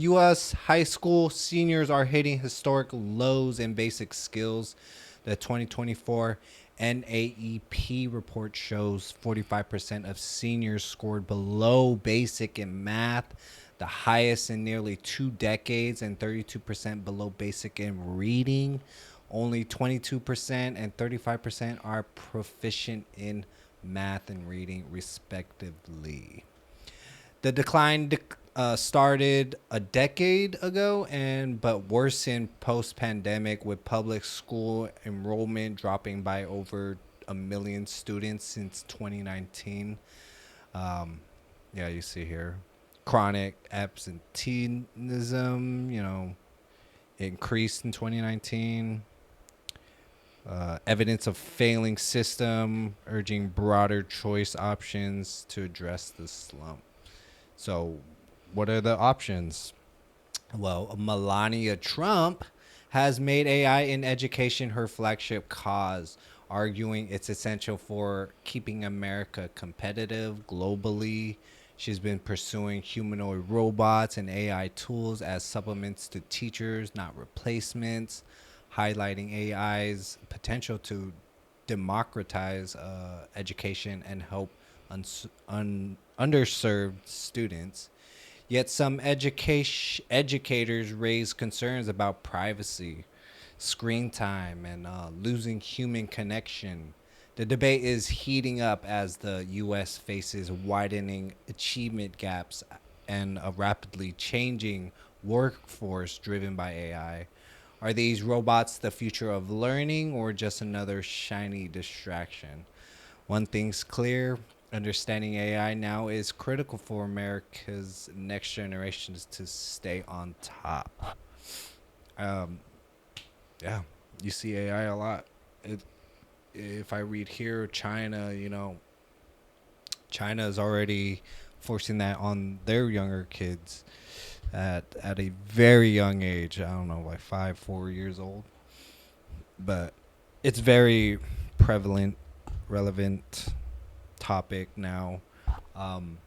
U.S. high school seniors are hitting historic lows in basic skills. The 2024 NAEP report shows 45% of seniors scored below basic in math, the highest in nearly 2 decades, and 32% below basic in reading. Only 22% and 35% are proficient in math and reading, respectively. The decline started a decade ago, but worsened post-pandemic, with public school enrollment dropping by over a million students since 2019. Um, yeah, you see here, chronic absenteeism, increased in 2019. Evidence of failing system, urging broader choice options to address the slump. So, what are the options? Well, Melania Trump has made AI in education her flagship cause, arguing it's essential for keeping America competitive globally. She's been pursuing humanoid robots and AI tools as supplements to teachers, not replacements, highlighting AI's potential to democratize education and help underserved students. Yet some educators raise concerns about privacy, screen time, and losing human connection. The debate is heating up as the U.S. faces widening achievement gaps and a rapidly changing workforce driven by AI. Are these robots the future of learning or just another shiny distraction? One thing's clear: understanding AI now is critical for America's next generations to stay on top. Um, yeah, you see AI a lot. If I read here, China, China is already forcing that on their younger kids at a very young age. I don't know, like 4 years old. But it's very prevalent, relevant topic now. Um,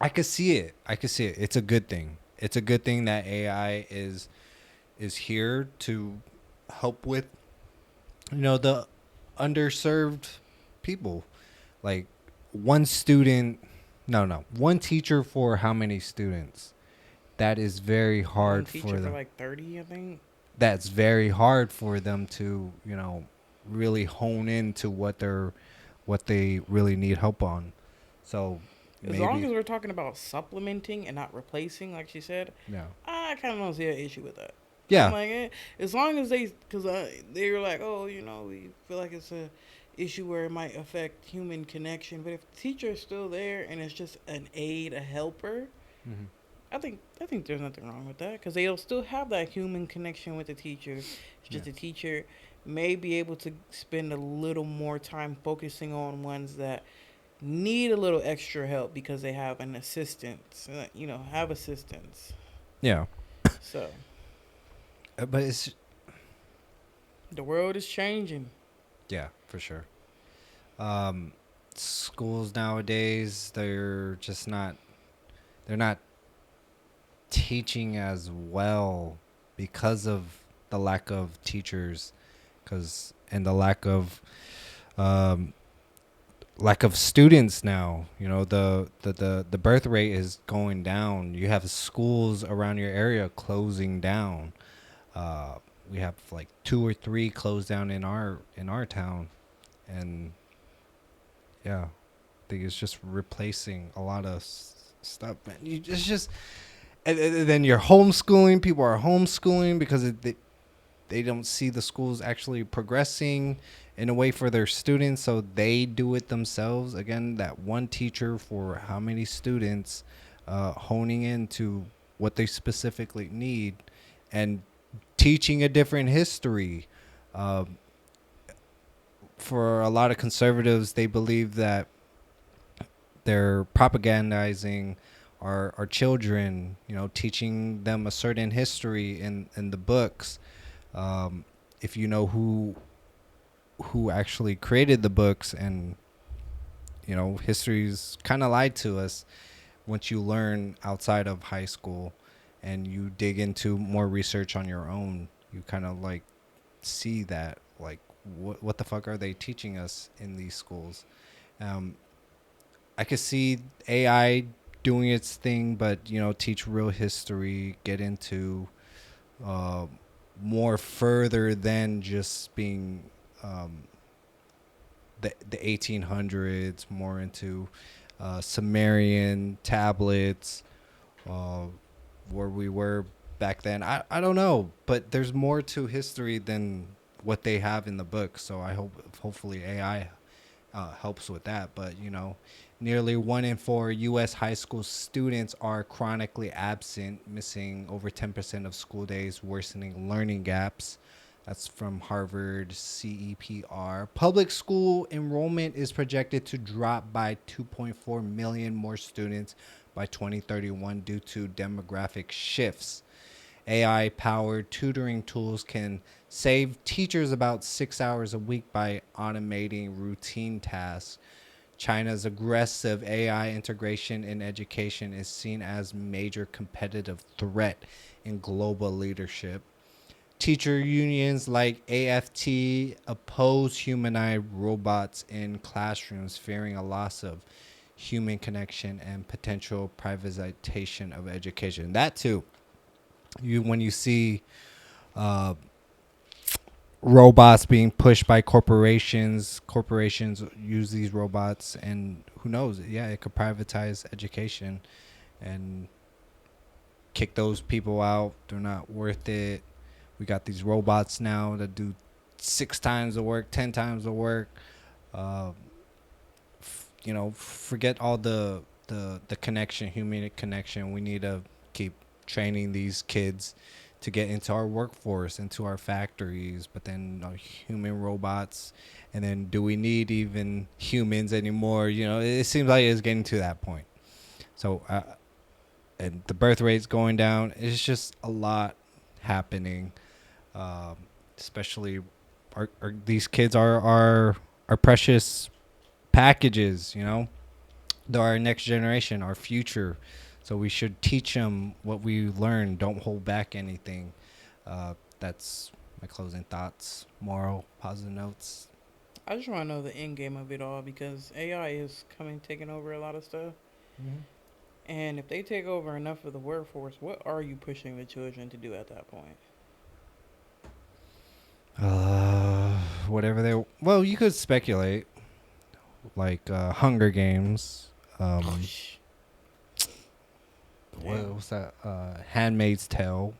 I could see it. I could see it. It's a good thing. It's a good thing that AI is here to help with, the underserved people. Like one student, no, one teacher for how many students? That is very One hard teacher for for them. like 30, I think. That's very hard for them to, really hone into what they really need help on. So As long maybe, as we're talking about supplementing and not replacing, like she said, yeah, I kind of don't see an issue with that. I'm yeah, like, as long as because they were like, oh, we feel like it's a issue where it might affect human connection. But if the teacher is still there and it's just an aid, a helper, hmm I think there's nothing wrong with that because they'll still have that human connection with the teacher. It's yeah, just the teacher may be able to spend a little more time focusing on ones that need a little extra help because they have an assistant, have assistants. yeah. So But it's the world is changing. yeah, for sure. Um, Schools nowadays, they're not teaching as well because of the lack of teachers, cause and the um, lack of students now. The birth rate is going down. You have schools around your area closing down. Uh, we have like two or three closed down in our town, and yeah, I think it's just replacing a lot of stuff. Man, it's just and then you're homeschooling. People are homeschooling because they don't see the schools actually progressing in a way for their students, so they do it themselves. Again, that one teacher for how many students, honing into what they specifically need and teaching a different history. Um, for a lot of conservatives, they believe that they're propagandizing our children, teaching them a certain history in the books. Um, if you know who actually created the books, and history's kind of lied to us once you learn outside of high school. and you dig into more research on your own, you kind of like see that like what the fuck are they teaching us in these schools. um, I could see AI doing its thing, but teach real history, get into uh, more further than just being um, the 1800s, more into Sumerian tablets, uh, where we were back then. I don't know, but there's more to history than what they have in the book. So I hopefully AI helps with that. But nearly 1 in 4 U.S. high school students are chronically absent, missing over 10% of school days, worsening learning gaps. That's from Harvard CEPR. Public school enrollment is projected to drop by 2.4 million more students by 2031 due to demographic shifts. AI powered tutoring tools can save teachers about 6 hours a week by automating routine tasks. China's aggressive AI integration in education is seen as major competitive threat in global leadership. Teacher unions like AFT oppose humanoid robots in classrooms, fearing a loss of human connection and potential privatization of education. That too, when you see uh, robots being pushed by corporations use these robots, and who knows? Yeah, it could privatize education and kick those people out. They're not worth it. We got these robots now that do 6 times the work, 10 times the work. Uh, forget all the connection, human connection. We need to keep training these kids to get into our workforce, into our factories, but then human robots. And then do we need even humans anymore? It seems like it's getting to that point. So, and the birth rate's going down. It's just a lot happening, um, especially these kids are precious packages. They're our next generation, our future. So we should teach them what we learned. Don't hold back anything. That's my closing thoughts. Moral, positive notes. I just want to know the end game of it all because AI is coming, taking over a lot of stuff. Mm-hmm. And if they take over enough of the workforce, what are you pushing the children to do at that point? Whatever they. Well, you could speculate, like Hunger Games. Um, Damn. what's that? Handmaid's Tale.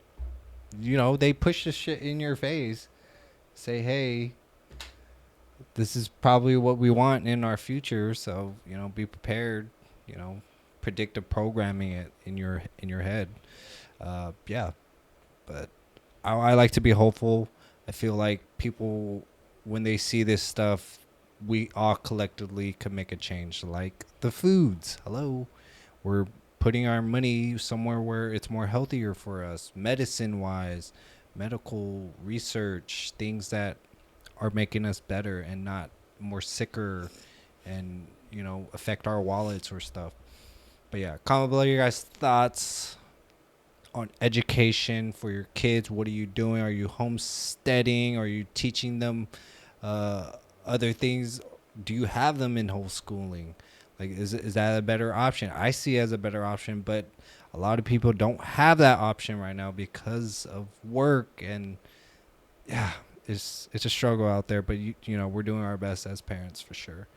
They push the shit in your face. Say, hey, this is probably what we want in our future. So be prepared. You know, predictive programming it in your head. Yeah, but I like to be hopeful. I feel like people, when they see this stuff, we all collectively can make a change. Like the foods. Hello, we're putting our money somewhere where it's more healthier for us, medicine wise, medical research, things that are making us better and not more sicker, and affect our wallets or stuff. But yeah, comment below your guys' thoughts on education for your kids. What are you doing? Are you homesteading? Are you teaching them uh, other things? Do you have them in homeschooling? Like, is that a better option? I see it as a better option, but a lot of people don't have that option right now because of work, and yeah, it's a struggle out there. But we're doing our best as parents for sure.